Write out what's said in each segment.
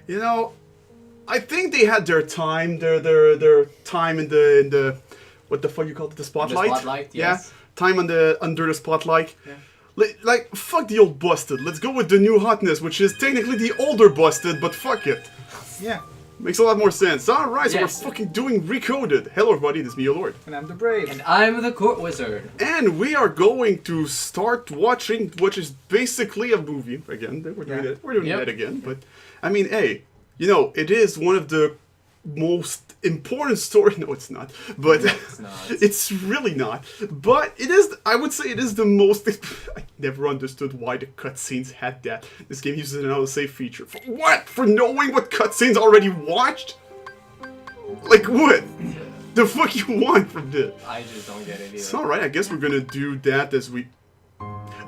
You know, I think they had their time, their time in the what the fuck you call it, the spotlight? The spotlight, yes. Yeah, time under the spotlight. Yeah. Like, fuck the old busted. Let's go with the new hotness, which is technically the older busted, but fuck it. Yeah. Makes a lot more sense. Alright, so Yes. we're fucking doing Recoded. Hello everybody, this is me, your lord. And I'm the Brave. And I'm the court wizard. And we are going to start watching, which is basically a movie. Again, we're doing, Yeah. we're doing Yep. that again. But, I mean, hey, you know, it is one of the most important story. No, it's not. But It's not. it's really not. But it is, I would say it is the most... I never understood why the cutscenes had that. This game uses an autosave feature. For what? For knowing what cutscenes already watched? Like what? The fuck you want from this? I just don't get it either. It's alright, I guess we're gonna do that as we...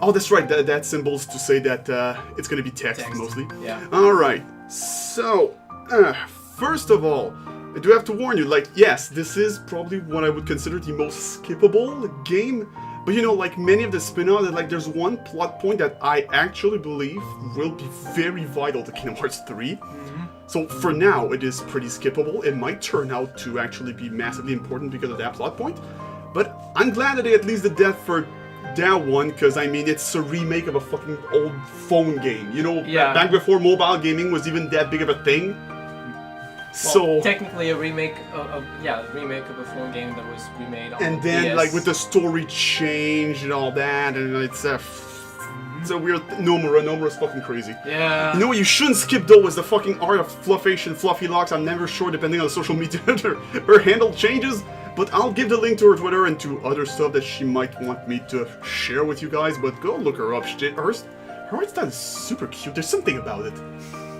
Oh, that's right, that symbol's to say that it's gonna be text. Mostly. Yeah. Alright, so, first of all, I do have to warn you, like, yes, this is probably what I would consider the most skippable game, but you know, like many of the spin-offs, like, there's one plot point that I actually believe will be very vital to Kingdom Hearts 3. So for now, it is pretty skippable. It might turn out to actually be massively important because of that plot point, but I'm glad that they at least did that for that one, because I mean, it's a remake of a fucking old phone game, you know, Yeah. back before mobile gaming was even that big of a thing. Well, technically a remake of a phone game that was remade on and then DS. like with the story change and all that, and it's a weird Nomura's fucking crazy. Yeah. You know what you shouldn't skip though is the fucking art of Fluffation Fluffy Locks. I'm never sure depending on the social media her handle changes, but I'll give the link to her Twitter and to other stuff that she might want me to share with you guys, but go look her up. Her art style is super cute. There's something about it.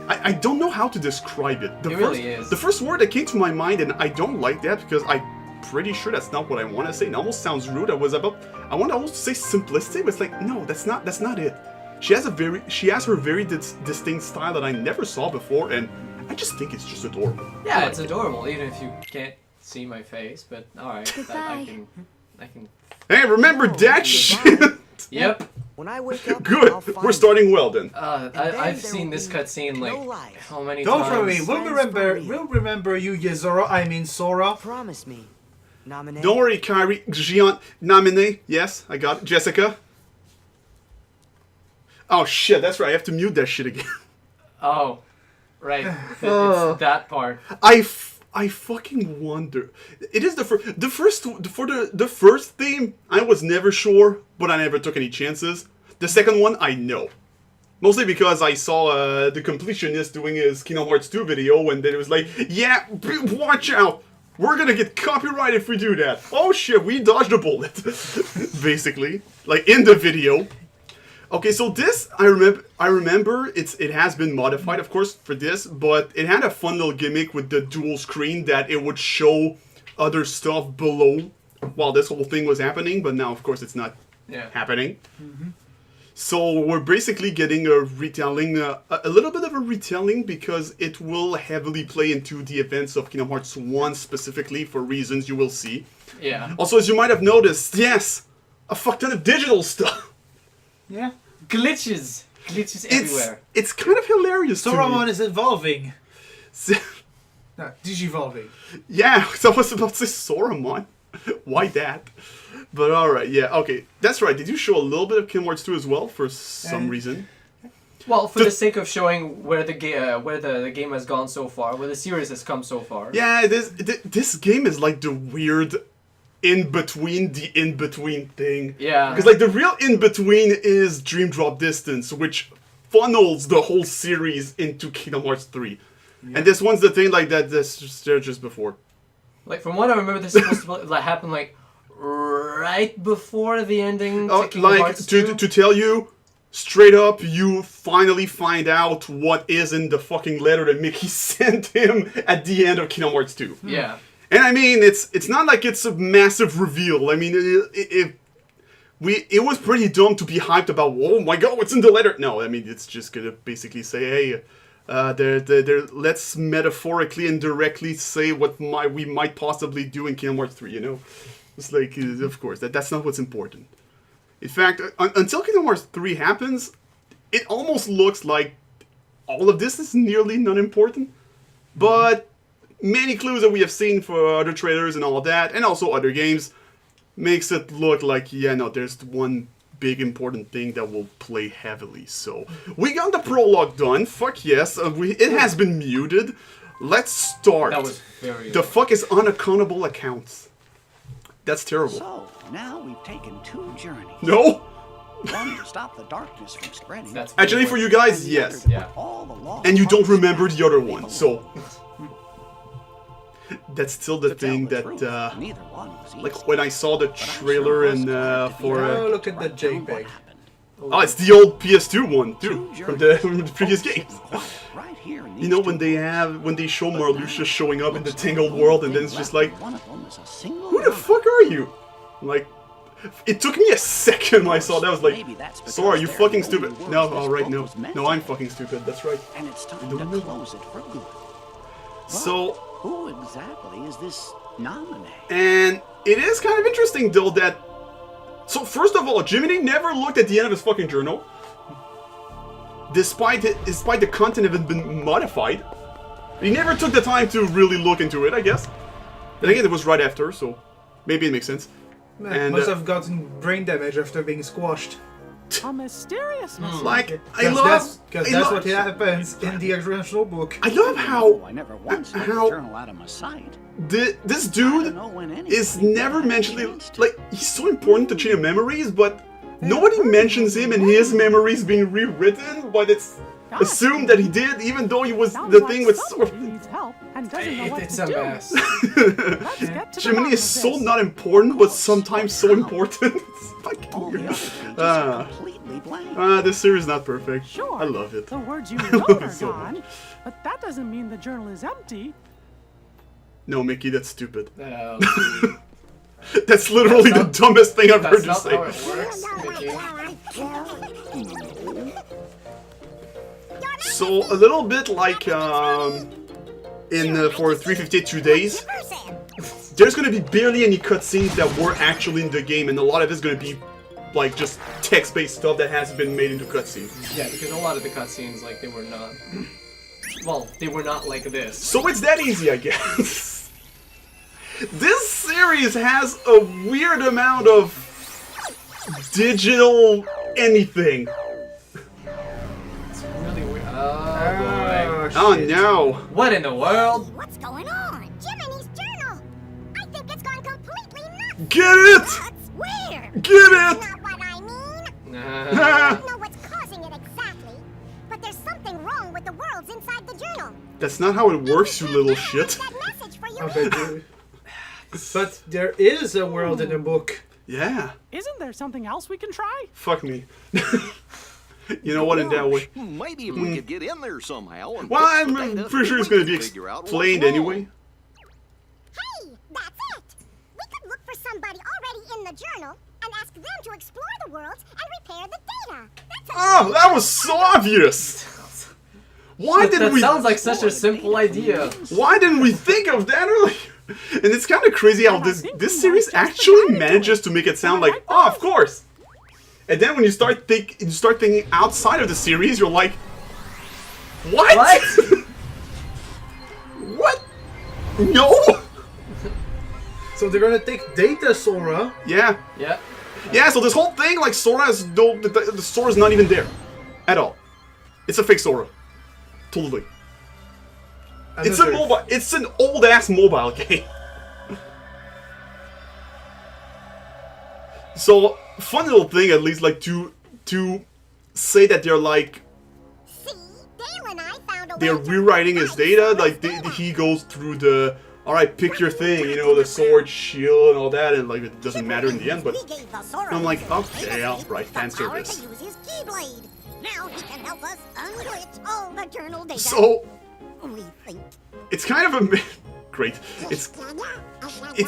I don't know how to describe it. It really is. The first word that came to my mind, and I don't like that because I'm pretty sure that's not what I want to say. It almost sounds rude. I want to almost say simplistic, but it's like, no, that's not it. She has her very distinct style that I never saw before, and I just think it's just adorable. Yeah, it's adorable, even if you can't see my face, but alright, I can... Hey, remember that shit? Yep. When I wake up, Good. I'll find We're starting well then. I've seen this cutscene like how many Don't times? worry, we'll remember you, Yuzora. I mean Sora. Promise me. Nominate. Don't worry, Kyrie. Gian, Namine. Yes, I got it. Jessica. Oh shit, that's right. I have to mute that shit again. Oh, right. It's that part. I fucking wonder. It is the first theme. I was never sure, but I never took any chances. The second one, I know. Mostly because I saw the completionist doing his Kingdom Hearts 2 video, and then it was like, yeah, watch out! We're gonna get copyrighted if we do that. Oh shit, we dodged a bullet. Basically. Like, in the video. Okay, so this, I remember it has been modified, of course, for this, but it had a fun little gimmick with the dual screen that it would show other stuff below while this whole thing was happening, but now, of course, it's not happening. So we're basically getting a retelling, a little bit of a retelling, because it will heavily play into the events of Kingdom Hearts 1 specifically, for reasons you will see. Yeah. Also, as you might have noticed, yes, a fuck ton of digital stuff. Yeah. Glitches everywhere. It's kind of hilarious to me. Soramon is evolving. No, digivolving. Yeah, so I was about to say Soramon. Why that? But alright, yeah, okay. That's right, did you show a little bit of Kingdom Hearts 2 as well, for some reason? Well, for the sake of showing where the game has gone so far, where the series has come so far. Yeah, this game is like the weird in-between thing. Yeah. Because like the real in-between is Dream Drop Distance, which funnels the whole series into Kingdom Hearts 3. Yeah. And this one's the thing like that they're just before. Like from what I remember, this is supposed to happen like right before the ending to Kingdom Hearts 2. To tell you straight up, you finally find out what is in the fucking letter that Mickey sent him at the end of Kingdom Hearts 2. Yeah. And I mean, it's not like it's a massive reveal. I mean, it was pretty dumb to be hyped about, oh my god, what's in the letter? No, I mean, it's just gonna basically say, hey, let's metaphorically and directly say what we might possibly do in Kingdom Hearts 3, you know? It's like, of course, that's not what's important. In fact, until Kingdom Hearts 3 happens, it almost looks like all of this is nearly non-important. But many clues that we have seen for other trailers and all that, and also other games, makes it look like, yeah, no, there's one big important thing that will play heavily. So, we got the prologue done. Fuck yes. It has been muted. Let's start. That was very... The fuck is unaccountable accounts? That's terrible. So, now we've taken 2 journeys. No? One to stop the darkness from spreading. That's Actually, for you guys, yes. Yeah. All the lost And you don't parts remember the other to one, Keyhole. so... That's still the To tell thing the that, truth, neither one was easy. like, when I saw the But I'm trailer sure and, most of for... Oh, look at the write down what JPEG. happened. Oh, it's the old PS2 one, too, 2 from journeys. the previous games. Right here in You these know, 2 when they show Marluxia showing up in the Tangled world, and then it's just like, one of them is a single who the number. fuck are you? Like, it took me a second when I saw that. I was like, Maybe that's because Sora, you they're fucking the stupid. only No, words this alright, book no. was meant No, to I'm be. fucking stupid, that's right. And it's time don't to know. close it for good. So, Who exactly is this nominee? and it is kind of interesting, though, that... So, first of all, Jiminy never looked at the end of his fucking journal. Despite the content having been modified. He never took the time to really look into it, I guess. Then again, it was right after, so maybe it makes sense. Man, And, must have gotten brain damage after being squashed. A mysterious message. Like, I Because love... that's I love- what happens in the original book. I love how... I never once let how- the journal out of my sight. This I dude don't know when anything is never had a mentioned. chance to. Like, he's so important to chain of memories, but nobody mentions him and his memories being rewritten. But it's assumed that he did, even though he was Sounds the like thing with somebody Sora. needs help and doesn't know what It's to a do. mess. Let's get to the Jiminy bottom is of so this. not important, but sometimes so important. It's fucking All the weird. other pages Ah. are completely blank. This series is not perfect. Sure. I love it. The words you I know love are it so gone, much. but that doesn't mean the journal is empty. No, Mickey, that's stupid. No, That's literally the That's dumbest thing I've heard that's you not say. how it works, Mickey. So a little bit like in for 352 days, there's gonna be barely any cutscenes that were actually in the game, and a lot of it's gonna be like just text-based stuff that has been made into cutscenes. Yeah, because a lot of the cutscenes, like, they were not... Well, they were not like this. So it's that easy, I guess. This series has a weird amount of digital anything. It's really weird. Oh, boy. Oh shit. no! What in the world? What's going on? Jiminy's journal! I think it's gone completely nuts! Get it! Nuts? Where? Get it! Not what I mean! Nah. I don't know what's causing it exactly, but there's something wrong with the worlds inside the journal. That's not how it works, you little shit. That message for you Oh, but, but there is a world in the book. Yeah. Isn't there something else we can try? Fuck me. You know what, in that way. Maybe if we could get in there somehow. And Well, fix the I'm data, pretty sure it's we going to could be figure out what's explained wrong. anyway. Hey, that's it! We could look for somebody already in the journal and ask them to explore the worlds and repair the data. That's a Oh, that was so obvious! Why didn't That we? sounds like such a simple idea. Why didn't we think of that earlier? And it's kind of crazy how this series actually manages to make it sound like, oh, of course. And then when you start thinking outside of the series, you're like, what? What? What? No. So they're gonna take data, Sora. Yeah. Yeah. Yeah. So this whole thing, like Sora is no, the Sora's not even there, at all. It's a fake Sora. Totally. It's a Another- mobile. It's an old ass mobile game. So fun little thing, at least, like to say that they're like See, Dale and I found a way they're to rewriting his find data. Sora's Like data. he goes through the all right, pick your thing. You know, the sword, shield, and all that, and like it doesn't matter in the end. But We gave the Sora I'm like, wizard okay, data all right, the fan power service. to use his Keyblade. Now he can help us unglitch all the journal data. So we think. it's kind of great. It's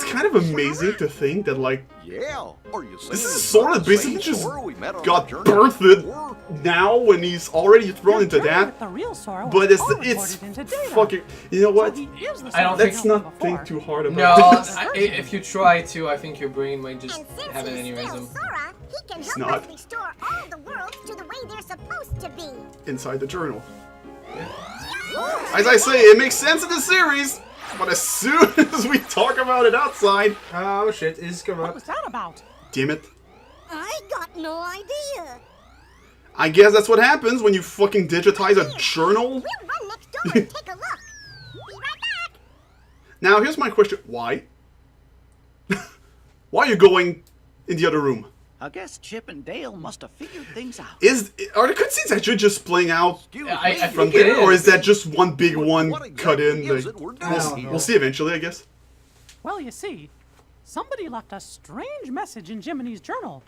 kind of amazing to think that like Yeah. Are you saying this is it's Sora not the basically same just Sora we met on got the journey birthed before? now when he's already thrown into Your journey that. with the real Sora was But it's all recorded into data. fucking. You know what? So he is the I don't Sora think- Let's we know not before. think too hard No, about this. if you try to, I think your brain might just And since have an he's still aneurysm. Sora, he can It's help not. us restore all the worlds to the way they're supposed to be. Inside the journal. As I say, it makes sense in the series, but as soon as we talk about it outside... Oh shit, it's What corrupt. was that about? Damn it. I got no idea. I guess that's what happens when you fucking digitize a journal. We'll run next door and take a look. Be right back. Now, here's my question. Why? Why are you going in the other room? I guess Chip and Dale must have figured things out. Are the cutscenes actually just playing out I from think it there, or is. is that just one big one What cut exactly in? is Like, it we're I don't doing know. we'll see eventually, I guess. Well, you see, somebody left a strange message in Jiminy's journal.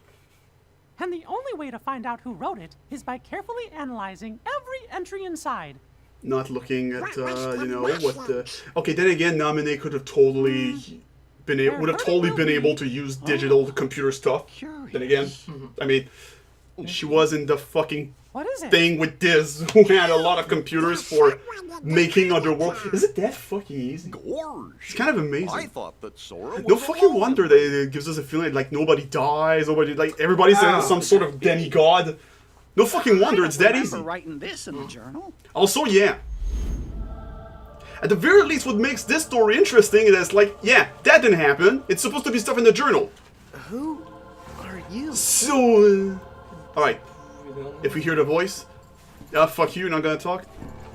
And the only way to find out who wrote it is by carefully analyzing every entry inside. Not looking at, you know, what the... Okay, then again, Nominee could have totally would have totally been able to use digital computer stuff. Then again, I mean, she was in the fucking What is it? thing with Diz, who had a lot of computers for making Underworld. Is it that fucking easy? Gorge. It's kind of I amazing. thought that Sora was No fucking alone. wonder that it gives us a feeling like nobody dies, nobody, like, everybody's some sort of demigod. No fucking wonder it's that easy. Remember writing this in the journal? Also, yeah. At the very least, what makes this story interesting is like, yeah, that didn't happen. It's supposed to be stuff in the journal. Who are you? So, alright. If we hear the voice, fuck you, not gonna talk.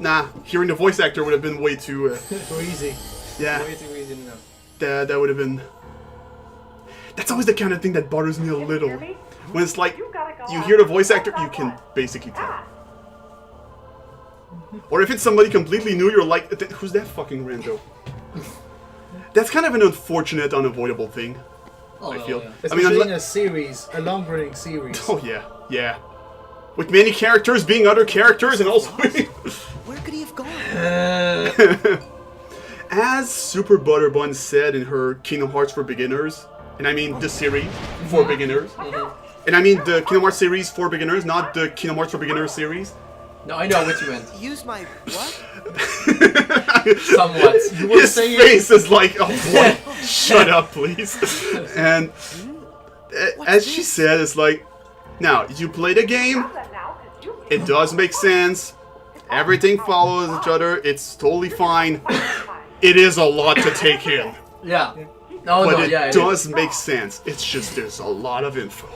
Nah, hearing the voice actor would have been way too, Too easy. yeah, Way too easy to know. that would have been... That's always the kind of thing that bothers me a little. When it's like, you hear the voice actor, you can basically tell. Or if it's somebody completely new, you're like, who's that fucking rando? That's kind of an unfortunate, unavoidable thing, Oh, I no, feel. yeah. Especially in a series, a long-running series. Oh yeah, yeah. With many characters being other characters and also... Where could he have gone? As Super Butterbun said in her Kingdom Hearts for Beginners, and I mean the series for beginners, and I mean the Kingdom Hearts series for beginners, not the Kingdom Hearts for Beginners series. No, I know what you meant. Use my what? Somewhat. You were His saying face is like, oh boy, shut up, please. And as she said, it's like, now, you play the game, it does make sense, everything follows each other, it's totally fine. It is a lot to take in, Yeah. No, but no, it yeah. does make sense. It's just there's a lot of info.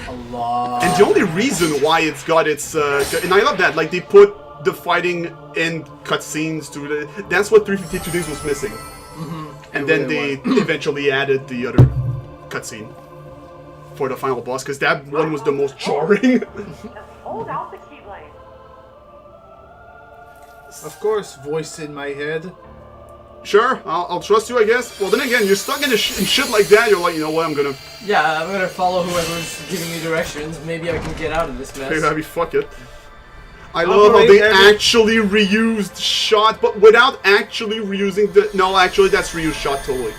A lot. And the only reason why it's got its, and I love that, like they put the fighting and cutscenes to the, that's what 352 Days was missing. And then they eventually added the other cutscene for the final boss, because that one was the most jarring. Hold out the keyblade. Of course, voice in my head. Sure, I'll trust you, I guess. Well, then again, you're stuck in shit like that, you're like, you know what, I'm gonna, Yeah, I'm gonna follow whoever's giving you directions. Maybe I can get out of this mess. maybe fuck it. I love how they Operate actually reused shot, but without actually reusing the, no, actually, that's reused shot, totally.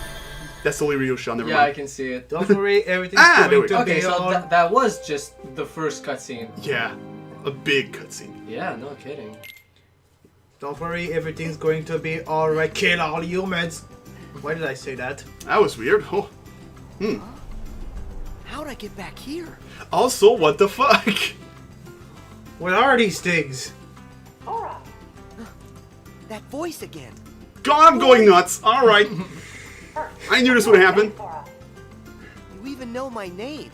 That's totally reused shot, never Yeah, I mind. can see it. Don't worry, everything's there going we to go. Okay, be so on. that was just the first cutscene. Yeah, a big cutscene. Yeah, no kidding. Don't worry, everything's going to be alright. Kill all humans. Why did I say that? That was weird. Oh. How'd I get back here? Also, what the fuck? What are these things? That voice again. God, I'm going nuts. All right. I knew this would happen. You even know my name.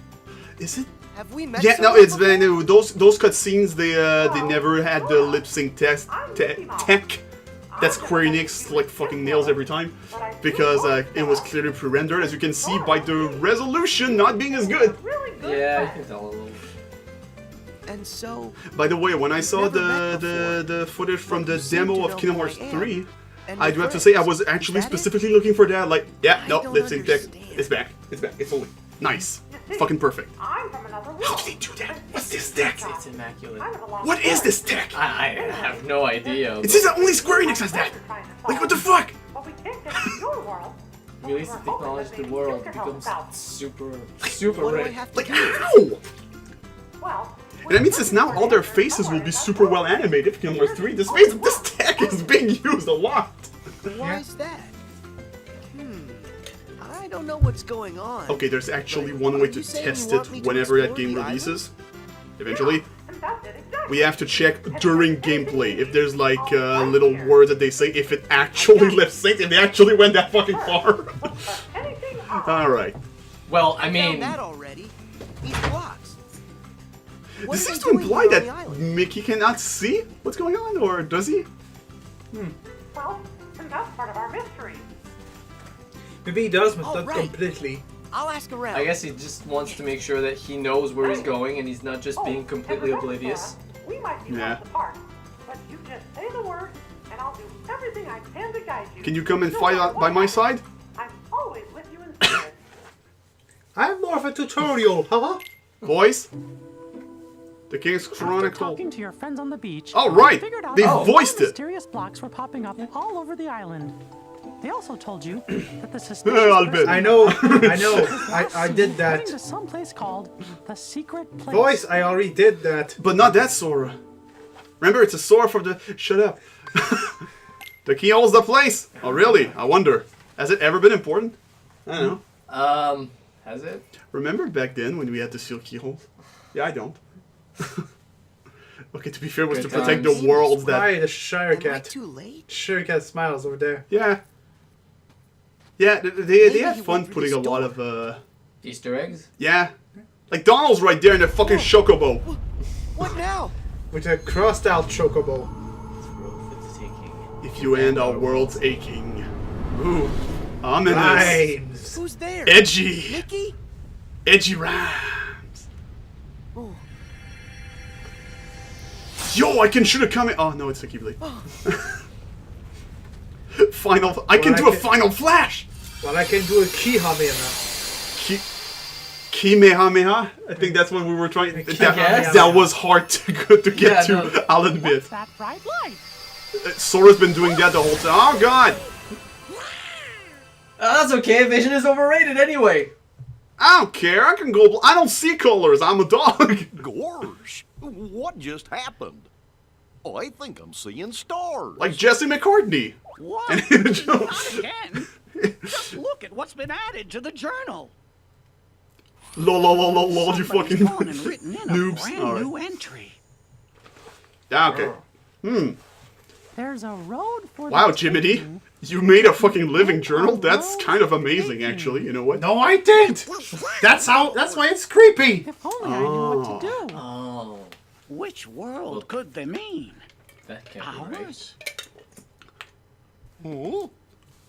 Is it? Have we met? Yeah, no, someone it's been before? those cutscenes. They never had the lip sync tech. That's Square Enix like fucking nails every time, because it was clearly pre-rendered, as you can see by the resolution not being as good. Yeah, I can tell a little. And so, By the way, when I saw Never met the footage from But you the seem demo to of know Kingdom who I Hearts am. 3, and I we're do have to friends. say I was Is actually that it? specifically looking for that. Like, yeah, I no, don't lip sync tech. understand. It's back. It's back. It's fully nice. Fucking perfect. I'm from another How world. do they do that? What's this tech? It's immaculate. What is this tech? I have no idea. It says that only Square Enix has that. Like, what the fuck? But we can't get to your world. Release the technology, the world becomes super What do I ready. have to Like, do? how? Well, And that means since now all their faces will be super well animated for Kingdom Hearts 3, this means that this tech is being used a lot. Why is that? I don't know what's going on. Okay, there's actually one way to You saying test you it want me to whenever that explore game the releases. Eventually. and that's it exactly. we have to check during gameplay if there's like little words that they say, if it actually lip synced, if they actually went that fucking far. Alright. Well, I Found mean, that already. These blocks. What This are seems they to doing imply here on that the island? Mickey cannot see what's going on, or does he? Well, and that's part of our mystery. Maybe he does, but Oh, not right. completely. I'll ask around. I guess he just wants to make sure that he knows where he's going and he's not just being completely oblivious. We might be Yeah. miles apart, but you just say the word, and I'll do everything I can to guide you. Can you come and No fight matter by what my happens, side? I'm always with you in spirit. I'm more of a tutorial, haha. Boys? The King's After Chronicle. talking to your friends on the beach, Oh, right. I figured out They that voiced it. mysterious blocks were popping up all over the island. They also told you that the I'll suspicious bet. person I know, I did that. heading to some place called the Secret Place. Voice, I already did that. But not that Sora. Remember, it's a Sora from the... Shut up. The Keyhole's the place. Oh, really? I wonder. Has it ever been important? I don't know. Has it? Remember back then when we had to seal keyholes? Yeah, I don't. Okay, to be fair, it was Good to protect times. the worlds that... Hi, the Shire Am I Cat. too late? Shire Cat smiles over there. Yeah. Yeah, they Maybe had he fun went through putting the a lot store. of, Easter eggs? yeah. Like Donald's right there in the fucking chocobo. What now? With a crossed out chocobo. If you end our world's aching. Ooh. Ominous. Rhymes. Who's there? Edgy. Mickey? Edgy rhymes. Oh, Yo, I can shoot a comet. Oh, no, it's a Keyblade. Final. I can Well, do I a can- final flash. Well, I can do a Kihamena. Kimehameha? I think that's what we were trying. Yes. That was hard to get Yeah, to. no. I'll admit. What's that bright light? Sora's been doing that the whole time. Oh god! That's okay, vision is overrated anyway. I don't care. I can go. I don't see colors. I'm a dog. Gorge, what just happened? Oh, I think I'm seeing stars. Like Jesse McCartney. What? And Again? Just look at what's been added to the journal. lol, you Somebody's fucking gone and written in a noobs. brand All right. new entry. Yeah, okay. There's a road for Wow, the Jiminy, taking. you made a fucking living journal. That's kind of amazing, actually. You know what? No, I didn't. That's why it's creepy. If only I knew what to do. Oh, Which world could they mean? that can't be right. Ours? Oh,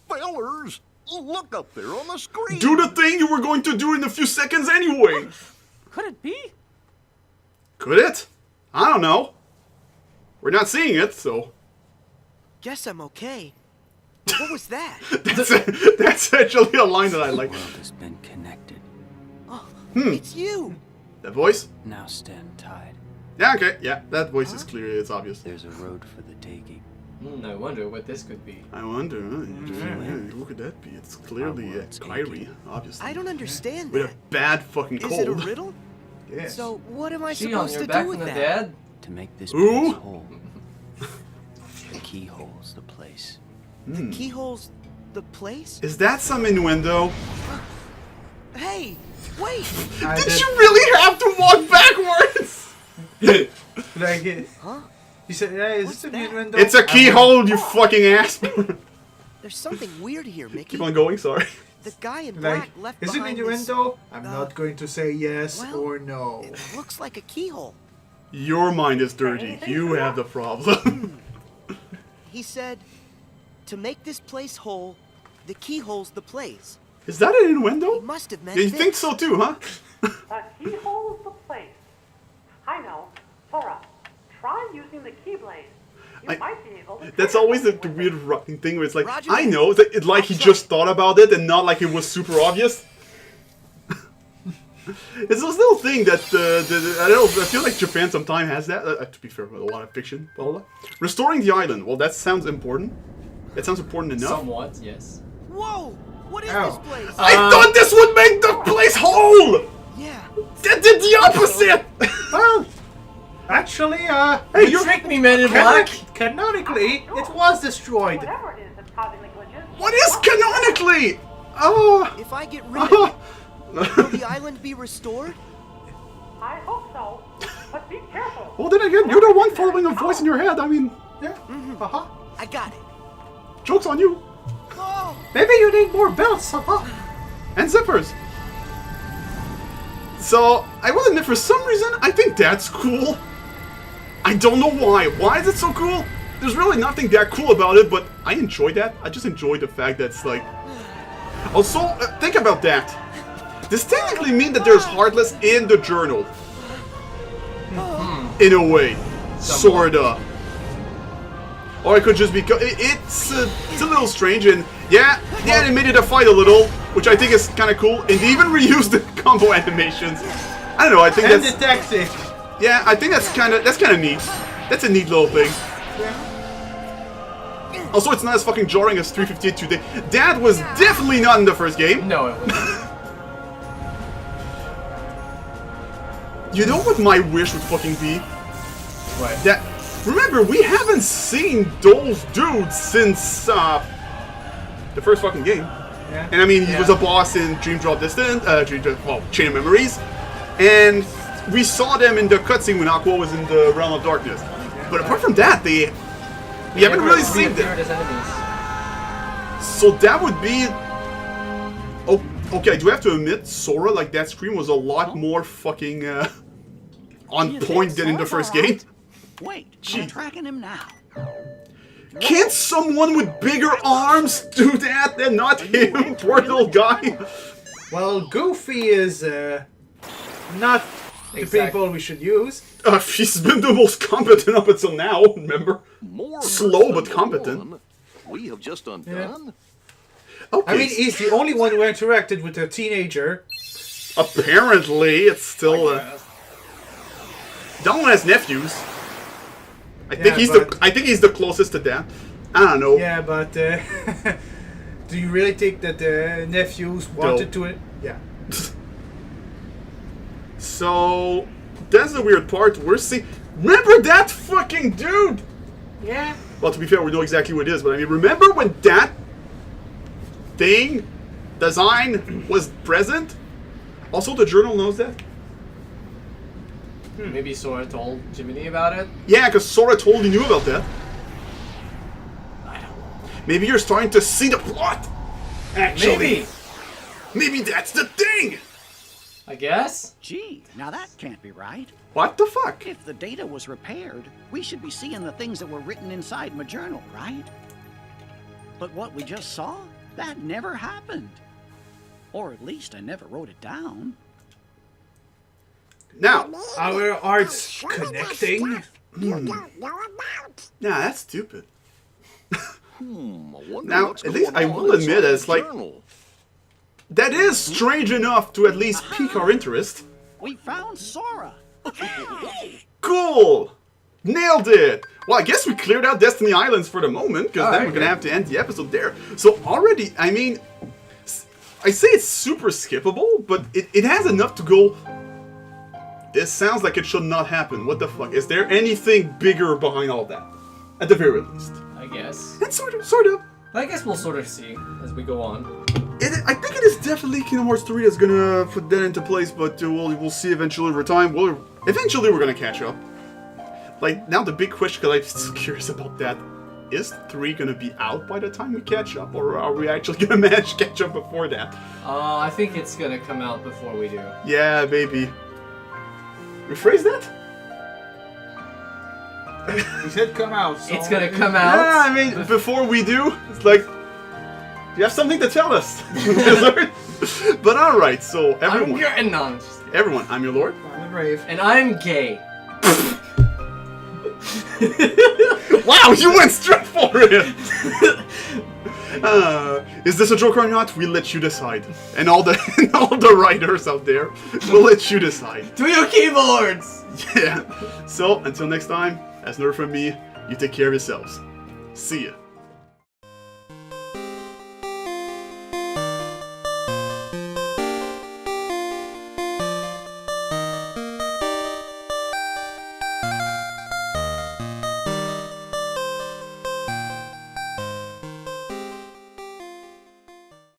fellers, look up there on the screen. Do the thing you were going to do in a few seconds anyway. Could it be? Could it? I don't know. We're not seeing it, so guess I'm okay. But what was that? that's actually a line that I like. world has been connected. It's you. That voice? Now stand tied. Yeah, okay. Yeah, that voice is clear. It's obvious. There's a road for the taking. I wonder what this could be. I wonder. Who could that be? It's clearly world's Kyrie, aching. obviously. I don't understand With that. a bad fucking Is it a cold. riddle? Yes. So what am I She on supposed your to back do from with the that? dad? To make this Ooh. place whole. The keyhole's the place. The keyhole's the place? Is that some innuendo? Hey, wait! I Did did. you really have to walk backwards? Like, Huh? you said, hey, is What's this a that? window? It's a keyhole, you fucking ass. There's something weird here, Mickey. Keep on going, sorry. The guy in Like, black left is it behind in the this... window? I'm not going to say yes well, or no. It looks like a keyhole. Your mind is dirty. You have the problem. He said, to make this place whole, the keyhole's the place. Is that an He innuendo? must have meant You this. think so too, huh? The keyhole's the place. I know. Sora, try using the keyblade. You I- might be able to... That's trigger always the something with weird it. rocking thing where it's like, Roger I that. know, it's like he just thought about it and not like it was super obvious. It's those little thing that I don't know. I feel like Japan sometimes has that. To be fair, with a lot of fiction, blah, blah, blah. Restoring the island. Well, that sounds important. That sounds important enough. Somewhat, yes. Whoa! What is Ow. this place? I thought this would make the place whole. Yeah. That did the opposite. Well, actually, Hey, You tricked me, Man in Black! canonically, it was destroyed. Whatever it is that's causing the glitches. What is canonically? Oh. If I get rid of it, will the island be restored? I hope so. But be careful. Well, then again, you're the one following a voice in your head. I mean, Yeah. Haha. I got it. joke's on you. Maybe you need more belts. Haha. And zippers. So, I will admit, for some reason, I think that's cool. I don't know why. Why is it so cool? There's really nothing that cool about it, but I enjoy that. I just enjoy the fact that it's like... Also, think about that. Does technically mean that there's Heartless in the journal? In a way. Sorta. Or it could just be... It's a little strange, and yeah, they made it a fight a little, which I think is kind of cool, and they even reused the combo animations. I don't know, I think And that's... the tactic. Yeah, I think that's kind of neat. That's a neat little thing. Also, it's not as fucking jarring as 358 today. That was definitely not in the first game. No, it wasn't. You know what my wish would fucking be? What? That... Remember, we haven't seen those dudes since, the first fucking game. Yeah. And I mean, he was a boss in Dream Drop Distance, Chain of Memories. And we saw them in the cutscene when Aqua was in the Realm of Darkness. But apart from that, we haven't really seen them. As enemies. So that would be... Oh, okay, I do have to admit, Sora, like, that scream was a lot more fucking, on point than in the first game. Wait, I'm tracking him now. Can't someone with bigger arms do that and not him, poor little guy? Well, Goofy is not the people we should use. He's been the most competent up until now, remember? More Slow but than competent. one. We have just undone. Okay. I mean, he's the only one who interacted with a teenager. Apparently, it's still... That one has nephews. I think he's the closest to that. I don't know. Yeah, but do you really think that the nephews wanted to it? Yeah. So that's the weird part. We're seeing. Remember that fucking dude? Yeah. Well, to be fair, we know exactly what it is. But I mean, remember when that design was present? Also, the journal knows that. Maybe Sora told Jiminy about it? Yeah, because Sora totally knew about that. I don't know. Maybe you're starting to see the plot. Actually, Maybe. maybe that's the thing. I guess? Gee, now that can't be right. What the fuck? If the data was repaired, we should be seeing the things that were written inside my journal, right? But what we just saw, that never happened. Or at least I never wrote it down. Now, Our arts connecting. nah, that's stupid. I wonder Now, what's at least going I on will admit inside it's the like- journal. That is strange enough to at least pique our interest. We found Sora. Cool! Nailed it! Well, I guess we cleared out Destiny Islands for the moment, because then we're gonna have to end the episode there. So already, I mean, I say it's super skippable, but it has enough to go... This sounds like it should not happen. What the fuck? Is there anything bigger behind all that? At the very least. I guess. And sort of. I guess we'll sort of see as we go on. I think it is definitely Kingdom Hearts 3 that's gonna put that into place, but we'll see eventually over time. Eventually we're gonna catch up. Like, now the big question, because I'm still curious about that, is 3 gonna be out by the time we catch up, or are we actually gonna manage to catch up before that? I think it's gonna come out before we do. Yeah, maybe. Rephrase that? He said come out. So It's gonna come out. Yeah, I mean, before we do, it's like, you have something to tell us. But alright, so everyone. Everyone, I'm your lord. I'm brave. And I'm gay. Wow, you went straight for it! Is this a joke or not? We'll let you decide. And all the writers out there, we'll let you decide. To your keyboards! Yeah. So, until next time, as never from me, you take care of yourselves. See ya.